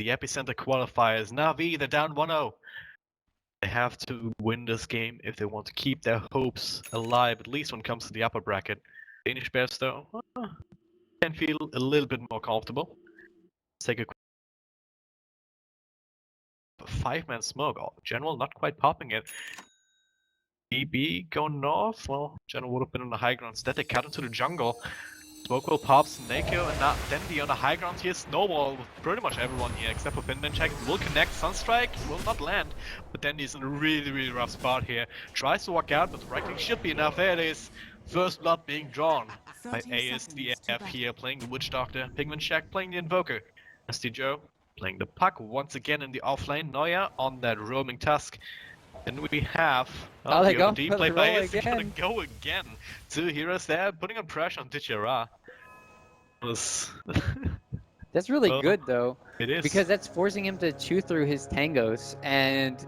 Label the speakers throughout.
Speaker 1: the Epicenter Qualifiers. NaVi, they're down 1-0. They have to win this game if they want to keep their hopes alive, at least when it comes to the upper bracket. Danish Bears, though, can feel a little bit more comfortable. Let's take a 5-man smoke. Oh, General not quite popping it. DB going north. Well, General would have been on the high ground. Instead, they cut into the jungle. Smoke will pop, Snakeo, and now Dendy on the high ground here. Snowball with pretty much everyone here except for Finman Check. Will connect, Sunstrike will not land, but Dendy's in a really rough spot here. Tries to walk out, but the right click should be enough. There it is. First blood being drawn by ASDF here, playing the Witch Doctor. Pigman Shack playing the Invoker. Nasty Joe playing the Puck once again in the offlane. Neuer on that roaming Tusk. And we have
Speaker 2: they go
Speaker 1: the
Speaker 2: for
Speaker 1: play
Speaker 2: the
Speaker 1: by
Speaker 2: roll
Speaker 1: is gonna go again. 2 heroes there, putting on pressure on Dichira.
Speaker 2: That's really good though.
Speaker 1: It is.
Speaker 2: Because that's forcing him to chew through his tangos, and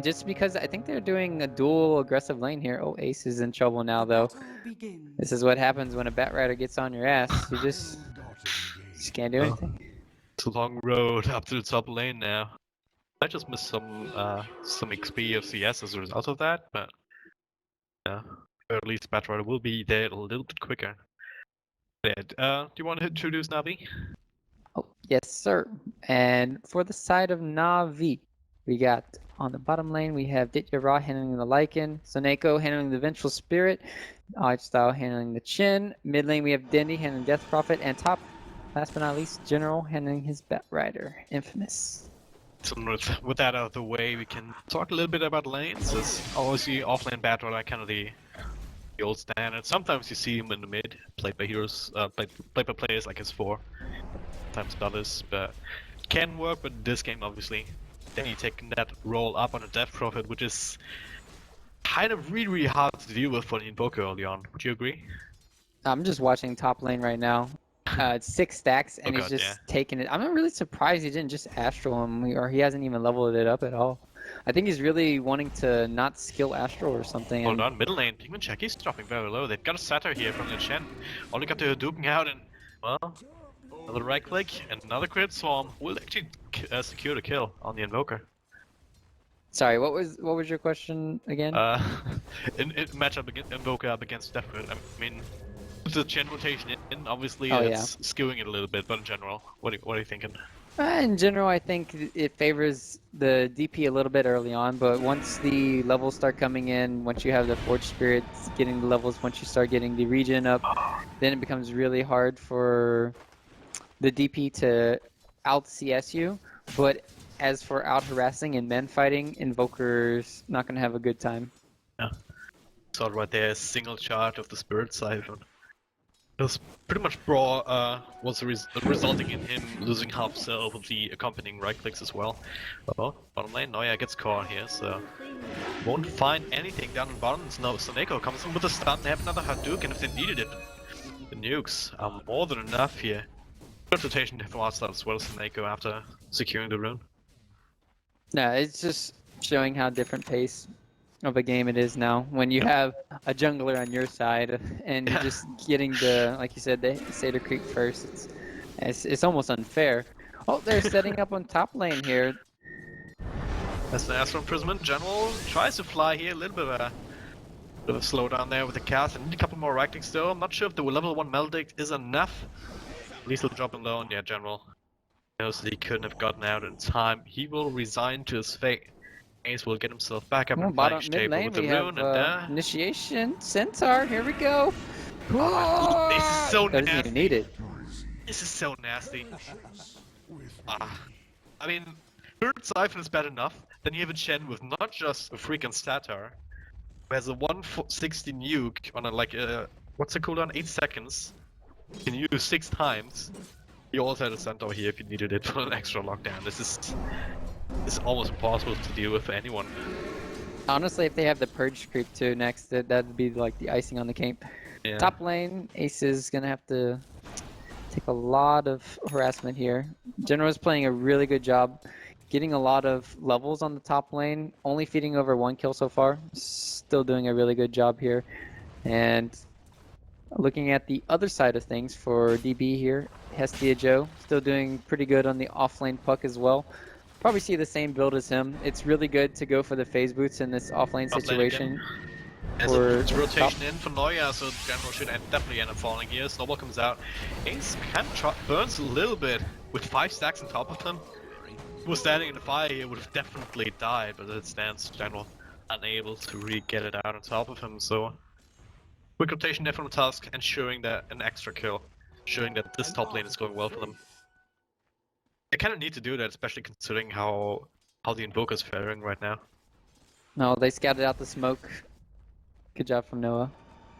Speaker 2: just because I think they're doing a dual aggressive lane here. Oh, Ace is in trouble now though. This is what happens when a Bat Rider gets on your ass. You just can't do anything.
Speaker 1: It's a long road up to the top lane now. I just missed some XP of CS as a result of that, but yeah, or at least Bat Rider will be there a little bit quicker. Do you want to introduce NaVi?
Speaker 2: Oh, yes, sir. And for the side of NaVi, we got on the bottom lane, we have Ditya Ra handling the Lycan, Soneko handling the Vengeful Spirit, Style handling the Chin. Mid lane, we have Dendy handling Death Prophet, and top, last but not least, General handling his Bat Rider, Infamous.
Speaker 1: So with that out of the way, we can talk a little bit about lanes. As obviously offlane Bat Rider, kind of the old standard. Sometimes you see him in the mid, played by heroes, played by players like S4, sometimes others, but can work with this game obviously. Then you take that role up on a Death Prophet, which is kind of really hard to deal with for the Invoker early on. Would you agree?
Speaker 2: I'm just watching top lane right now. It's 6 stacks, and he's just taking it. I'm not really surprised he didn't just Astral him, or he hasn't even leveled it up at all. I think he's really wanting to not skill Astral or something.
Speaker 1: Hold on, middle lane, Pigman Check, he's dropping very low. They've got a Satyr here from the Chen. Only got the Hadouken out, and, well, another right click, and another crit swarm will actually secure the kill on the Invoker.
Speaker 2: Sorry, what was your question again?
Speaker 1: In matchup against Invoker up against Death Prophet, I mean, the Chen rotation in, obviously it's skewing it a little bit, but in general, what are you thinking?
Speaker 2: In general, I think it favors the DP a little bit early on, but once the levels start coming in, once you have the Forge Spirits getting the levels, once you start getting the regen up, then it becomes really hard for the DP to out-CS you. But as for out-harassing and men fighting, Invoker's not going to have a good time.
Speaker 1: Yeah. So right there, single charge of the Spirit Siphon. It was pretty much was resulting in him losing half cell with the accompanying right clicks as well. Well, bottom lane, Neuer gets caught here, so won't find anything down in bottom. No, Soneko comes in with a stun, they have another Hadouken if they needed it. The nukes are more than enough here. Good rotation from Artstyle as well as Soneko after securing the rune.
Speaker 2: No, it's just showing how different pace of a game it is now when you have a jungler on your side and you're just getting the, like you said, the Satyr creep first. It's almost unfair. Oh, they're setting up on top lane here.
Speaker 1: That's the Astral Imprisonment. General tries to fly here, a little bit of a slowdown there with the cast. I need a couple more right clicks though. I'm not sure if the level 1 Maledict is enough. Lethal drop alone, yeah, General knows that he couldn't have gotten out in time. He will resign to his fate. Ace will get himself back up and flying
Speaker 2: mid lane,
Speaker 1: with the
Speaker 2: we
Speaker 1: rune
Speaker 2: have initiation, Centaur, here we go!
Speaker 1: This is so nasty!
Speaker 2: Doesn't even need it.
Speaker 1: This is so nasty. I mean, third Siphon is bad enough, then you have a Chen with not just a freaking Satyr, who has a 160 nuke on a, what's the cooldown? 8 seconds. You can use 6 times. You also had a Centaur here if you needed it for an extra lockdown. This is almost impossible to deal with for anyone.
Speaker 2: Honestly, if they have the Purge creep too next, that'd be like the icing on the cake. Yeah. Top lane, Ace is gonna have to take a lot of harassment here. General is playing a really good job, getting a lot of levels on the top lane, only feeding over 1 kill so far. Still doing a really good job here. And Looking at the other side of things for DB here, Hestia Joe still doing pretty good on the offlane puck as well. Probably see the same build as him. It's really good to go for the phase boots in this offlane situation.
Speaker 1: As
Speaker 2: For
Speaker 1: it's rotation
Speaker 2: top.
Speaker 1: in for Neuer, so General should definitely end up falling here. Snowball comes out. Ace kind of burns a little bit with 5 stacks on top of him. If he was standing in the fire, he would have definitely died, but as it stands, General unable to really get it out on top of him. So quick rotation there from Tusk, ensuring that an extra kill, showing that this top lane is going well for them. They kind of need to do that, especially considering how the Invoker's faring right now.
Speaker 2: No, they scouted out the smoke. Good job from Noah.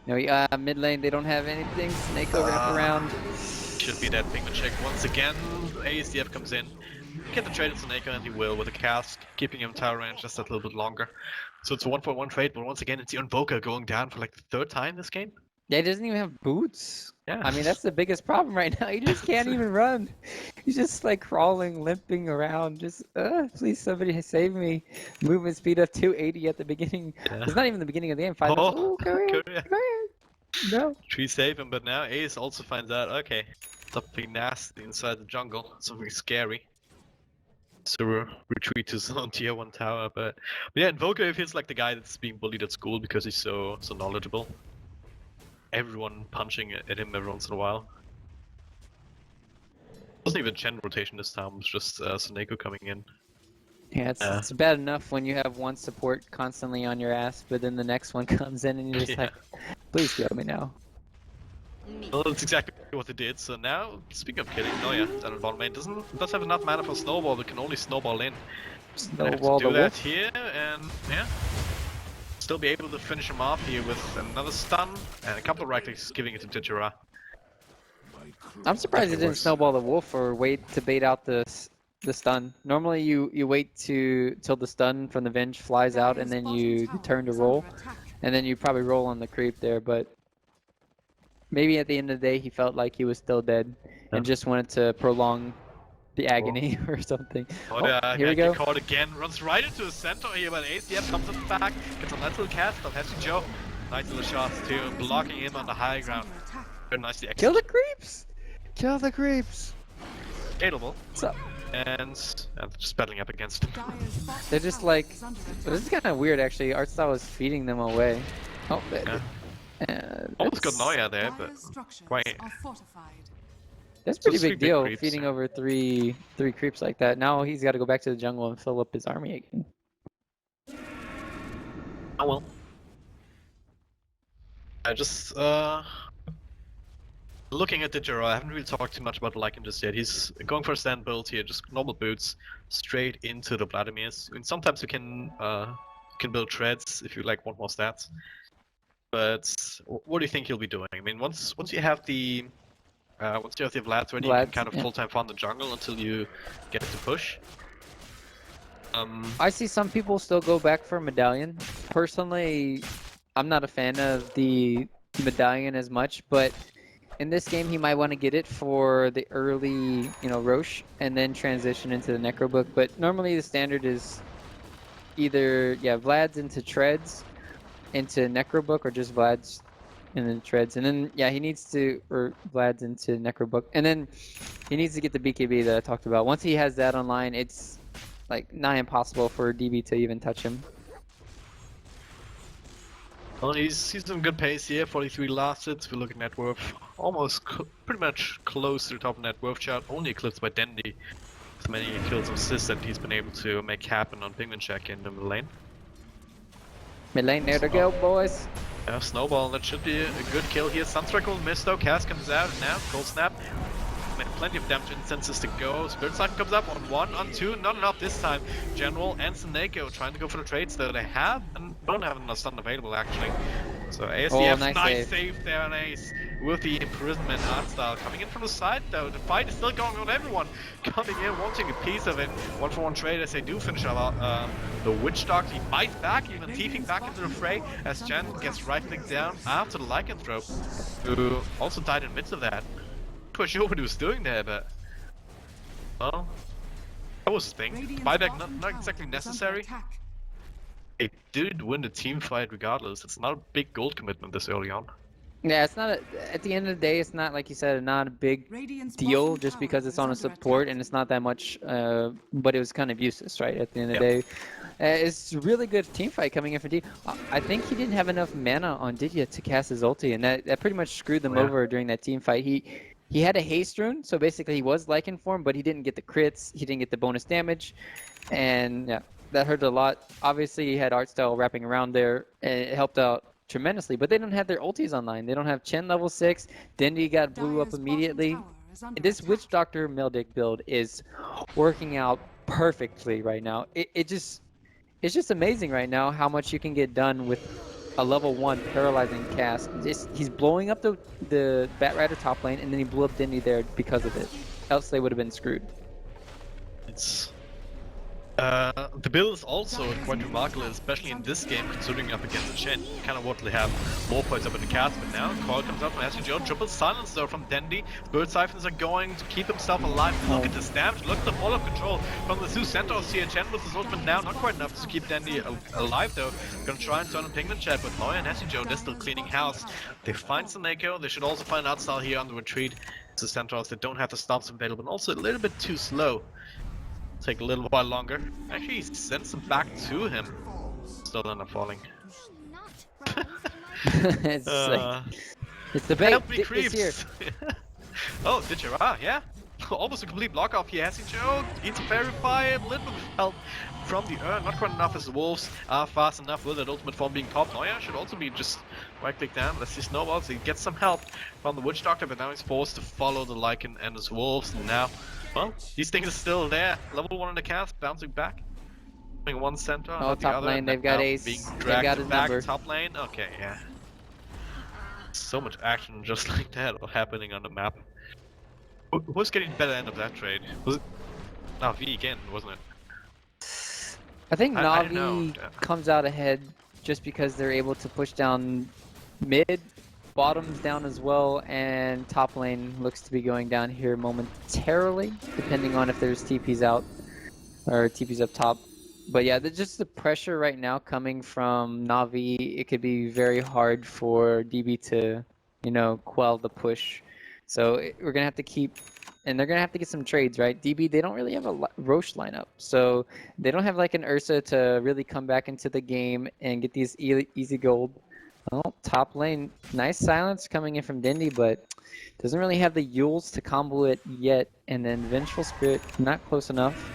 Speaker 2: No, mid lane, they don't have anything. Snake-O wrap around.
Speaker 1: Should be that pingman check once again. ASDF comes in. Get the trade into Snake-O, and he will with a cask, keeping him tower range just a little bit longer. So it's a 1-for-1 trade, but once again, it's the Invoker going down for like the 3rd time this game.
Speaker 2: Yeah, he doesn't even have boots.
Speaker 1: Yeah.
Speaker 2: I mean, that's the biggest problem right now. He just can't even run. He's just like crawling, limping around. Just, please somebody save me. Movement speed up 280 at the beginning.
Speaker 1: Yeah.
Speaker 2: It's not even the beginning of the game. 5 minutes. Oh, come here. Come here. No.
Speaker 1: Tree save him, but now Ace also finds out, okay, something nasty inside the jungle, something scary. So retreat to zone tier 1 tower, but yeah, Invoker feels like the guy that's being bullied at school because he's so knowledgeable. Everyone punching at him every once in a while. It wasn't even Chen rotation this time, it was just Snake-O coming in.
Speaker 2: Yeah, it's bad enough when you have one support constantly on your ass, but then the next one comes in and you're just like, please kill me now.
Speaker 1: Well, that's exactly what they did. So now, speaking of killing, Neuer down in bottom lane does have enough mana for snowball, but can only snowball in.
Speaker 2: Snowball
Speaker 1: do
Speaker 2: the
Speaker 1: that
Speaker 2: wolf.
Speaker 1: here, and yeah, still be able to finish him off here with another stun and a couple of right clicks, giving it to Tijera.
Speaker 2: I'm surprised it didn't snowball the wolf or wait to bait out the stun. Normally you wait till the stun from the Venge flies out and then you turn to roll, and then you probably roll on the creep there, but maybe at the end of the day he felt like he was still dead and just wanted to prolong the agony or something.
Speaker 1: Oh, yeah,
Speaker 2: here we go.
Speaker 1: Caught again, runs right into the center here, but ACF comes in the back, gets a nice little cast of Hestia Joe. Nice little shots too, blocking him on the high ground. Very nicely executed.
Speaker 2: Kill the creeps! Kill the creeps!
Speaker 1: Scalable.
Speaker 2: What's up?
Speaker 1: And just battling up against him.
Speaker 2: They're just like, this is kind of weird actually. Artstyle was feeding them away. Oh,
Speaker 1: Almost got Neuer there, but quite.
Speaker 2: That's a pretty
Speaker 1: Just 3
Speaker 2: big deal,
Speaker 1: creeps,
Speaker 2: feeding
Speaker 1: yeah.
Speaker 2: over three creeps like that. Now he's got to go back to the jungle and fill up his army again.
Speaker 1: Oh well. I just looking at Digero, I haven't really talked too much about Lycan just yet. He's going for a stand build here, just normal boots, straight into the Vladimirs. I mean, sometimes you can build treads if you like want more stats. But what do you think he'll be doing? I mean, once you have the Vlads ready, you can kind of full-time farm the jungle until you get to push.
Speaker 2: I see some people still go back for Medallion. Personally, I'm not a fan of the Medallion as much, but in this game he might want to get it for the early, Roche, and then transition into the Necrobook. But normally the standard is either, Vlad's into treads, into Necrobook, or just Vlad's and then treads, and then he needs to, or Vlad's into Necrobook, and then he needs to get the BKB that I talked about. Once he has that online, it's like nigh impossible for DB to even touch him.
Speaker 1: Well, he's in good pace here. 43 last hits. We're looking at net worth almost pretty much close to the top net worth chart, only eclipsed by Dendy. With many kills and assists that he's been able to make happen on Pingman check in the lane.
Speaker 2: Mid lane, there to go, boys.
Speaker 1: Yeah, Snowball, that should be a good kill here. Sunstrike will miss though, Cass comes out now, Cold Snap. Made plenty of damage instances to go. Spirit Cycle comes up on 1, on 2, not enough this time. General and Snake-O trying to go for the trades though. They have, and don't have enough stun available actually. So ASDF, nice save there on Ace with the imprisonment art style. Coming in from the side though, the fight is still going on, everyone coming in, wanting a piece of it. 1-for-1 trade as they do finish out the Witch Doctor. He bites back, even thieving back into the fray as Jen gets right clicked down after the lycanthrope, who also died in the midst of that. Not sure what he was doing there, but well, that was the thing. Buyback not exactly necessary. They did win the team fight regardless. It's not a big gold commitment this early on.
Speaker 2: Yeah, it's not at the end of the day, it's not like you said, not a big deal just because it's on a support and it's not that much, but it was kind of useless, right? At the end of the day, it's a really good team fight coming in for D. I think he didn't have enough mana on Didia to cast his ulti, and that pretty much screwed them over during that team fight. He had a haste rune, so basically he was Lycan form, but he didn't get the crits, he didn't get the bonus damage, and yeah, that hurt a lot. Obviously, he had art style wrapping around there, and it helped out tremendously, but they don't have their ultis online. They don't have Chen level 6. Dendi got blew up immediately. This Witch Doctor Meldic build is working out perfectly right now. It's just amazing right now how much you can get done with a level 1 paralyzing cast. He's blowing up the Bat Rider top lane, and then he blew up Dendi there because of it. Else they would have been screwed.
Speaker 1: It's the build is also quite remarkable, especially in this game, considering up against the Chen. You kind of want to have more points up in the cast, but now Call comes up from SG triple silence though from Dendi. Bird Siphons are going to keep himself alive. Look at this damage, look at the fall of control from the two Centaurs here. Chen with his ultimate now, not quite enough to keep Dendi alive though. Gonna try and turn on Penguin Chat, but Lawyer and SG they're still cleaning house. They find Saneko, they should also find Outstal here on the retreat. The Centaurs that don't have the stops available, and also a little bit too slow. Take a little while longer. Actually, he sends them back to him. Still end up falling.
Speaker 2: It's the bait.
Speaker 1: Help me,
Speaker 2: It's
Speaker 1: creeps!
Speaker 2: here.
Speaker 1: Oh, did you? Ah, yeah. Almost a complete block off here. Has he Joe? Needs to verify a little bit of help from the Urn. Not quite enough as the Wolves are fast enough with that ultimate form being popped. Neuer should also be just right click down. Let's see Snowballs. He gets some help from the Witch Doctor, but now he's forced to follow the Lycan and his Wolves. And now, well, these things are still there. Level 1 in the cast, bouncing back. One center,
Speaker 2: Oh,
Speaker 1: the
Speaker 2: top
Speaker 1: other,
Speaker 2: lane, they've got Ace.
Speaker 1: being
Speaker 2: They've
Speaker 1: dragged
Speaker 2: got his
Speaker 1: back
Speaker 2: number.
Speaker 1: top lane. Okay, yeah. So much action just like that happening on the map. Who's getting the better end of that trade? Was it NaVi again, wasn't it?
Speaker 2: I think
Speaker 1: I don't know.
Speaker 2: NaVi comes out ahead just because they're able to push down mid, bottoms down as well, and top lane looks to be going down here momentarily, depending on if there's TPs out or TPs up top. But yeah, just the pressure right now coming from NaVi, it could be very hard for DB to, you know, quell the push. So we're gonna have to keep, and they're gonna have to get some trades, right? DB, they don't really have a Roche lineup, so they don't have like an Ursa to really come back into the game and get these easy gold. Well, top lane, nice silence coming in from Dendi, but doesn't really have the Yules to combo it yet. And then Vengeful Spirit, not close enough.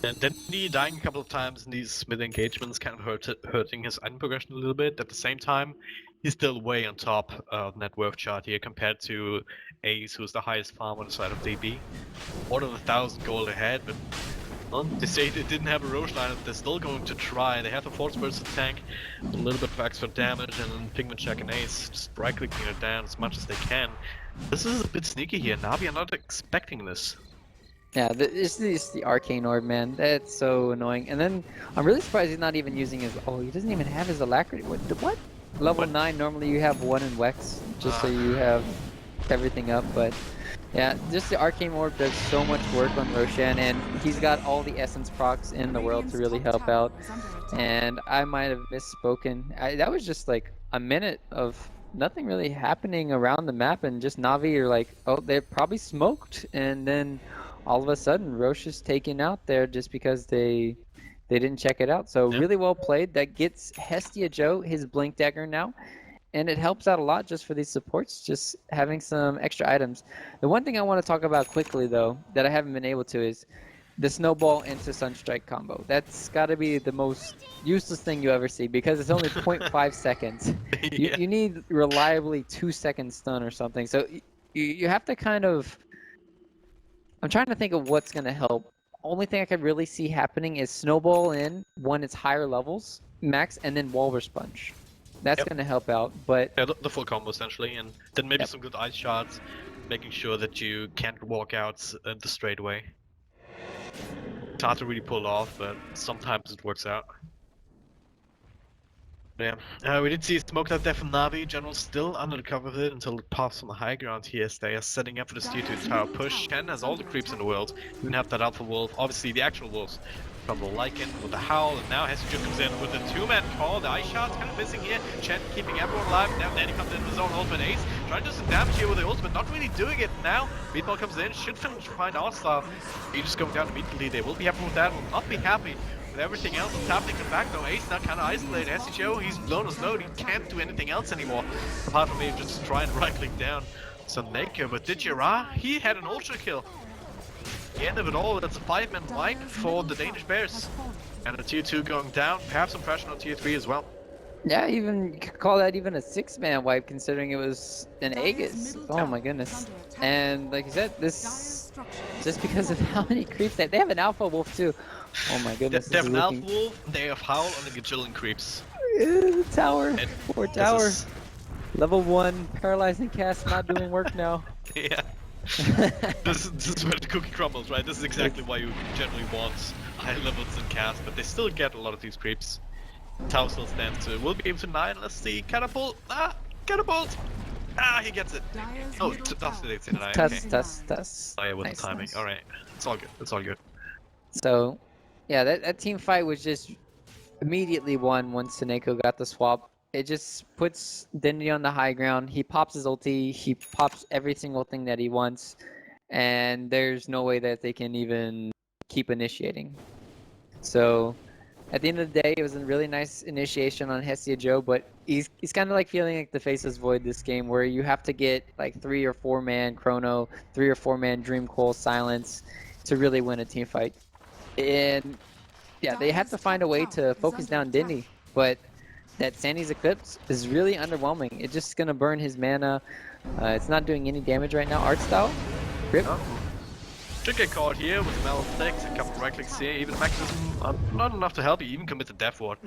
Speaker 1: And Dendi dying a couple of times in these mid engagements kind of hurting his item progression a little bit. At the same time, he's still way on top of net worth chart here compared to Ace, who's the highest farm on the side of DB. More than 1,000 gold ahead, but well, they say they didn't have a Roche lineup, they're still going to try. They have a Force Burst to tank, a little bit of extra damage, and then Pigment Check and Ace just right clicking it down as much as they can. This is a bit sneaky here. NaVi are not expecting this.
Speaker 2: Yeah, it's the Arcane Orb, man. That's so annoying. And then I'm really surprised he's not even using his. Oh, he doesn't even have his Alacrity. What? Level 9, normally you have 1 in Wex, just so you have everything up. But yeah, just the Arcane Orb does so much work on Roshan, and he's got all the Essence procs in the world to really help out. And I might have misspoken. That was just like a minute of nothing really happening around the map, and just NaVi are like, oh, they're probably smoked, and then all of a sudden Roche is taken out there just because they didn't check it out. So really well played. That gets Hestia Joe his Blink Dagger now, and it helps out a lot just for these supports, just having some extra items. The one thing I want to talk about quickly though that I haven't been able to is the Snowball into Sunstrike combo. That's got to be the most useless thing you ever see because it's only 0.5 seconds. You need reliably 2-second stun or something. So you have to kind of... I'm trying to think of what's going to help. Only thing I could really see happening is Snowball in when it's higher levels, max, and then Walrus Punch. That's going to help out, but...
Speaker 1: Yeah, the full combo essentially, and then maybe some good ice shots, making sure that you can't walk out the straight way. It's hard to really pull off, but sometimes it works out. Yeah, we did see smoke that there from NaVi. General still under the cover of it until it pops on the high ground here as they are setting up for this tier 2 tower push. Ken has all the creeps in the world. Even have that Alpha Wolf, obviously the actual wolves Trouble Lycan with the Howl, and now Hesiod comes in with the two-man call. The Ice Shot's kind of missing here. Chen keeping everyone alive. Now Danny comes in with his own ultimate ace. Trying to do some damage here with the ultimate, not really doing it now. Meatball comes in, should find Outstyle. He just going down immediately. They will be happy with that, will not be happy with everything else that's happening in the back though. Ace now kind of isolated. Hesiod, he's blown his load. He can't do anything else anymore. Apart from maybe just trying to right-click down some Naker. But Didjara, he had an ultra kill. The end of it all, that's a 5-man wipe for the Danish Bears. And a tier 2 going down, perhaps some pressure on tier 3 as well.
Speaker 2: Yeah, even you could call that even a 6-man wipe considering it was an Aegis. Oh my goodness. And like you said, this just because of how many creeps they have an Alpha Wolf too. Oh my goodness.
Speaker 1: They have an Alpha Wolf, they have Howl and the Gajillion creeps.
Speaker 2: The tower.
Speaker 1: And
Speaker 2: Poor tower.
Speaker 1: is...
Speaker 2: Level 1, paralyzing cast not doing work now.
Speaker 1: Yeah. this is where the cookie crumbles, right? This is exactly why you generally want high levels in cast, but they still get a lot of these creeps. Tau still stands to. We'll be able to 9. Let's see. Catapult. Catapult. He gets it. Oh, that's the date.
Speaker 2: Test.
Speaker 1: Oh yeah, with the timing. All right, it's all good. It's all good.
Speaker 2: So, yeah, that team fight was just immediately won once Seneko got the swap. It just puts Dindy on the high ground. He pops his ulti. He pops every single thing that he wants. And there's no way that they can even keep initiating. So, at the end of the day, it was a really nice initiation on Hesiod, but he's kind of like feeling like the Faceless Void this game, where you have to get like 3 or 4-man Chrono, 3 or 4-man Dream Coil Silence to really win a team fight. And yeah, they have to find a way to focus down Dindy, but that Sandy's Eclipse is really underwhelming. It's just gonna burn his mana. It's not doing any damage right now. Art style, rip.
Speaker 1: Oh. Should get caught here with Malefix, a couple right clicks here. Even Maximism, not enough to help. He even commit the Death Ward.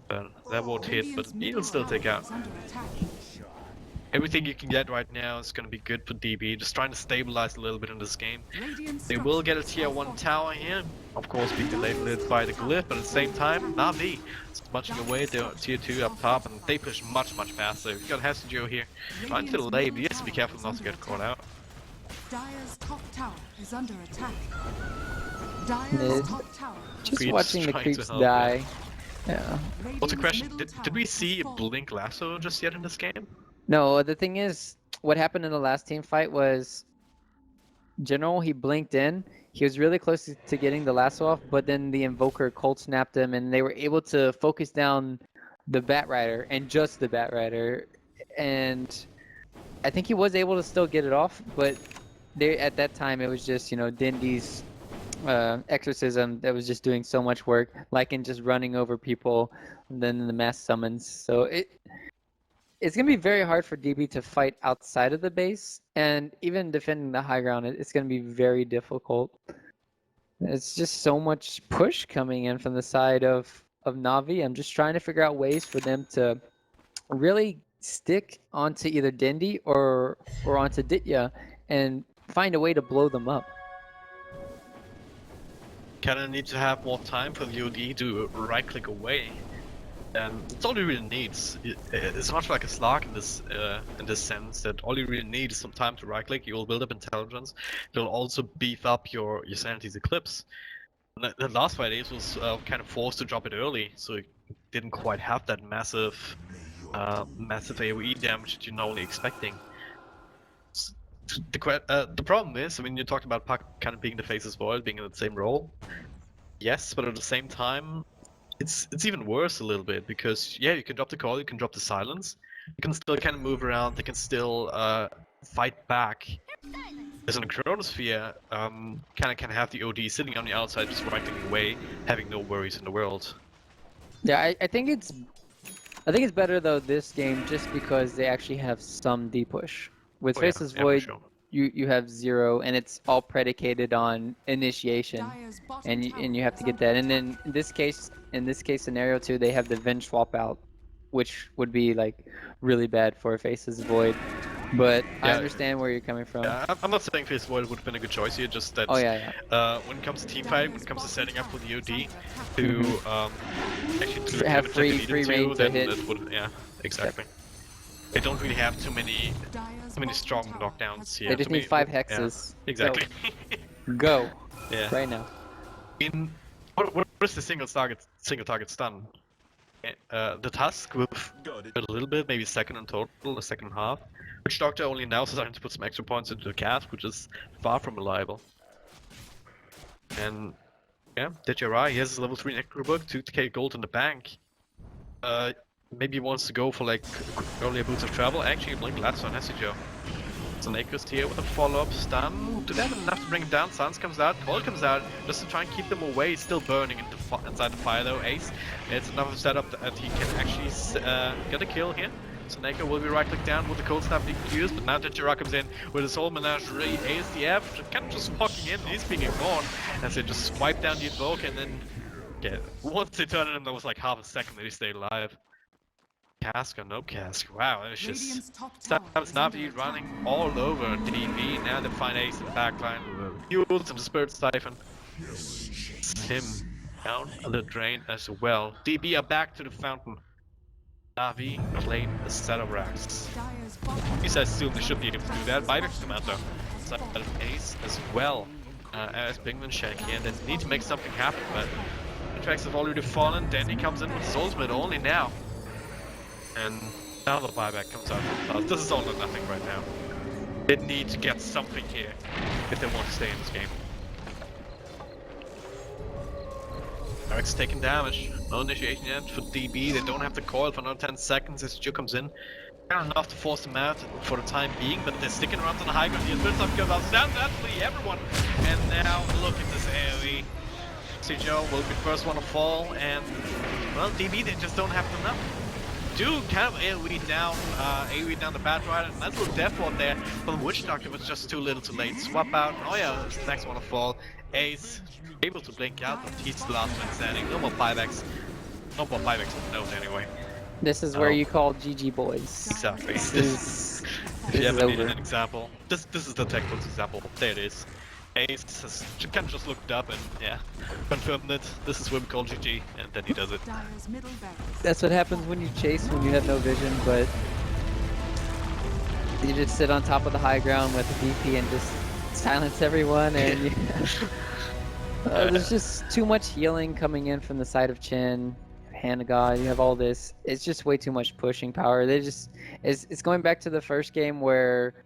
Speaker 1: That won't hit, but he'll still take out. Everything you can get right now is going to be good for DB. Just trying to stabilize a little bit in this game. They will get a tier 1 tower here. Of course, being delayed a little by the glyph, but at the same time, NaVi is bunching away. They're tier 2 up top, and they push much faster. We've got Hesiod here trying to delay, but he has to be careful not to get caught out.
Speaker 3: Dire's top tower is under attack. Dire's top tower.
Speaker 2: Just
Speaker 1: Creeps
Speaker 2: watching the
Speaker 1: trying
Speaker 2: creeps
Speaker 1: to help,
Speaker 2: die. Yeah.
Speaker 1: What's the question? Did we see Blink Lasso just yet in this game?
Speaker 2: No, the thing is, what happened in the last team fight was General, he blinked in. He was really close to getting the lasso off, but then the Invoker cold snapped him, and they were able to focus down the Bat Rider, and just the Bat Rider. And I think he was able to still get it off, but at that time, it was just, Dindy's exorcism that was just doing so much work, like in just running over people, and then the mass summons. So it's going to be very hard for DB to fight outside of the base, and even defending the high ground, it's going to be very difficult. It's just so much push coming in from the side of NaVi. I'm just trying to figure out ways for them to really stick onto either Dindy or onto Ditya and find a way to blow them up.
Speaker 1: Kinda need to have more time for the OD to right-click away. And it's all he really needs. It's much like a Slark in this sense, that all you really need is some time to right-click. You will build up intelligence. You'll also beef up your Sanity's Eclipse. And the last fight Ace was kind of forced to drop it early, so it didn't quite have that massive AoE damage that you're normally expecting. The problem is, I mean, you talked about Puck kind of being the Faceless Void, being in the same role. Yes, but at the same time, it's even worse a little bit, because yeah, you can drop the call, you can drop the silence, you can still kind of move around, they can still fight back. As in a Chronosphere, kind of have the OD sitting on the outside, just right-clicking away, having no worries in the world.
Speaker 2: Yeah, I think it's better though this game, just because they actually have some D push. With Faceless Void,
Speaker 1: sure.
Speaker 2: you have 0, and it's all predicated on initiation, and you have to get that. And then in this case scenario too, they have the Venge swap out, which would be like really bad for a Faceless Void. But yeah, I understand where you're coming from.
Speaker 1: Yeah, I'm not saying Faceless Void would have been a good choice here, just that when it comes to teamfight, when it comes to setting up for the OD, to actually do
Speaker 2: have free
Speaker 1: then
Speaker 2: reign to hit.
Speaker 1: it would, yeah, exactly. They don't really have too many strong knockdowns here.
Speaker 2: They just need 5 hexes.
Speaker 1: Yeah, exactly.
Speaker 2: Go.
Speaker 1: Yeah.
Speaker 2: Right now.
Speaker 1: What is the single target stun? The Tusk with a little bit, maybe second in total, a second and a half. Witch Doctor only now starting to put some extra points into the cast, which is far from reliable. And yeah, DJI, he has his level 3 Nectar book, 2k gold in the bank. Maybe he wants to go for like earlier boots of travel. Actually, Blink last on Joe. So Naker's here with a follow-up stun. Do they have enough to bring him down? Sans comes out, Cold comes out, just to try and keep them away. Still burning inside the fire though. Ace, it's another setup that he can actually get a kill here. So Naker will be right-click down with the cold snap being used, but now DJI comes in with his whole menagerie. ASDF kind of just walking in, he's being ignored as they just swipe down the Invoke, and then once they turn on him, there was like half a second that he stayed alive. Cask or no cask? Wow, it's just sometimes NaVi running all over DB. Now they find Ace in the backline with Fuels and the Spirit Siphon. Him down the drain as well. DB are back to the fountain. NaVi played a set of racks. At least I assume they should be able to do that. Buyback's commander side of Ace as well as Bingman Shake here. They need to make something happen, but the tracks have already fallen. Dandy comes in with his ultimate only now. And now the buyback comes out. This is all or nothing right now. They need to get something here if they want to stay in this game. Eric's taking damage. No initiation yet for DB. They don't have the coil for another 10 seconds as Stu comes in. Not enough to force them out for the time being, but they're sticking around on the high ground. The Spirit Stuff goes out. Down absolutely everyone. And now look at this AoE. Joe will be the first one to fall, and well, DB they just don't have enough. Do kind of AoE down the Bat Rider. Nice little death ward there, but the Witch Doctor was just too little too late. Swap out. Oh yeah, it's the next one to fall. Ace able to blink out, but he's the last one standing. No more buybacks. No more buybacks of note anyway.
Speaker 2: This is where you call GG boys.
Speaker 1: Exactly.
Speaker 2: This
Speaker 1: If you ever need
Speaker 2: over.
Speaker 1: an example, this is the textbook example. There it is. Ace has kind of just looked up and yeah, confirmed it. This is what we call GG, and then he does it.
Speaker 2: That's what happens when you chase when you have no vision, but you just sit on top of the high ground with the DP and just silence everyone, and there's just too much healing coming in from the side of Chin. Hand of God, you have all this. It's just way too much pushing power. It's going back to the first game where